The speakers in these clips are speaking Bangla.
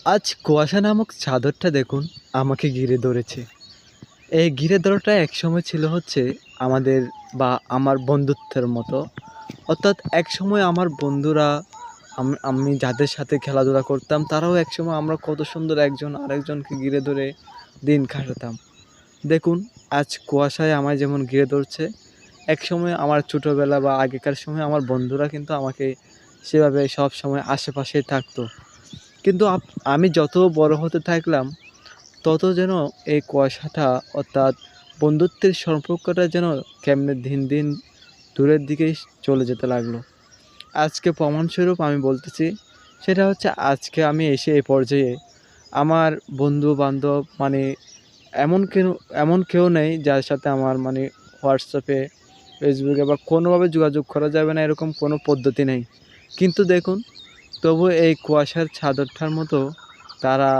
আজ কুয়াশা নামক চাদরটা দেখুন আমাকে ঘিরে ধরেছে। এই ঘিরে ধরাটা একসময় ছিল হচ্ছে আমাদের বা আমার বন্ধুত্বের মতো। অর্থাৎ একসময় আমার বন্ধুরা আমি যাদের সাথে খেলাধুলা করতাম তারাও একসময় আমরা কত সুন্দর একজন আরেকজনকে ঘিরে ধরে দিন কাটাতাম। দেখুন আজ কুয়াশায় আমায় যেমন ঘিরে ধরছে, একসময় আমার ছোটোবেলা বা আগেকার সময় আমার বন্ধুরা কিন্তু আমাকে সেভাবে সবসময় আশেপাশেই থাকতো। কিন্তু আমি যত বড় হতে থাকলাম তত যেন এই কুয়াশাটা অর্থাৎ বন্ধুত্বের সম্পর্কটা যেন কেমনে দিন দিন দূরের দিকেই চলে যেতে লাগলো। আজকে প্রমাণস্বরূপ আমি বলতেছি, সেটা হচ্ছে আজকে আমি এসে এই পর্যায়ে আমার বন্ধু-বান্ধব মানে এমন কেউ নেই যার সাথে আমার মানে হোয়াটসঅ্যাপে, ফেসবুকে বা কোনোভাবে যোগাযোগ করা যাবে না এরকম কোনো পদ্ধতি নেই। কিন্তু দেখুন তবু এই কুয়াশার চাদরটার মতো তারা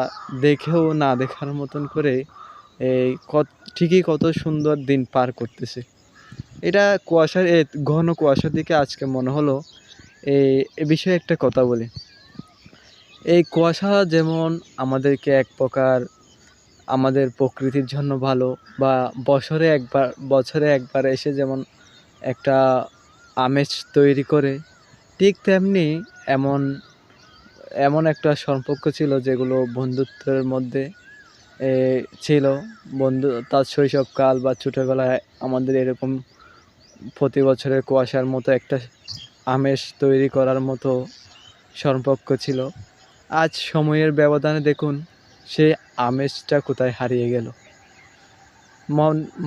দেখেও না দেখার মতন করে এই ঠিকই কত সুন্দর দিন পার করতেছে। এটা কুয়াশার ঘন কুয়াশার দিকে আজকে মনে হলো এ বিষয়ে একটা কথা বলি। এই কুয়াশা যেমন আমাদেরকে এক প্রকার আমাদের প্রকৃতির জন্য ভালো, বা বছরে একবার এসে যেমন একটা আমেজ তৈরি করে, ঠিক তেমনি এমন এমন একটা সম্পর্ক ছিল যেগুলো বন্ধুত্বের মধ্যে এ ছিল। তার শৈশবকাল বা ছোটোবেলায় আমাদের এরকম প্রতি বছরের কুয়াশার মতো একটা আমেজ তৈরি করার মতো সম্পর্ক ছিল। আজ সময়ের ব্যবধানে দেখুন সেই আমেজটা কোথায় হারিয়ে গেল।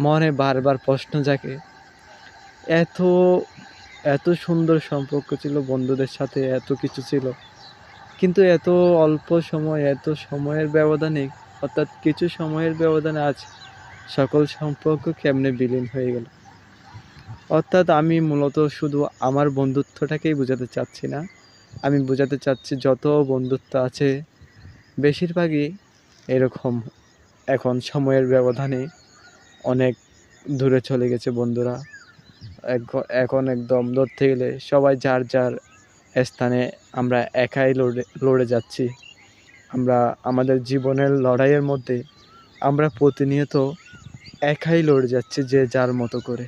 মনে বারবার প্রশ্ন জাগে, এত এত সুন্দর সম্পর্ক ছিল বন্ধুদের সাথে, এত কিছু ছিল, কিন্তু এত সময়ের ব্যবধানে অর্থাৎ কিছু সময়ের ব্যবধানে আজ সকল সম্পর্ক কেমনে বিলীন হয়ে গেল। অর্থাৎ আমি মূলত শুধু আমার বন্ধুত্বটাকেই বোঝাতে চাচ্ছি না, আমি বোঝাতে চাচ্ছি যত বন্ধুত্ব আছে বেশিরভাগই এরকম এখন সময়ের ব্যবধানে অনেক দূরে চলে গেছে বন্ধুরা। এখন একদম ধরতে গেলে সবাই যার যার স্থানে আমরা একাই লড়ে যাচ্ছি। আমরা আমাদের জীবনের লড়াইয়ের মধ্যে আমরা প্রতিনিয়ত একাই লড়ে যাচ্ছি যে যার মতো করে।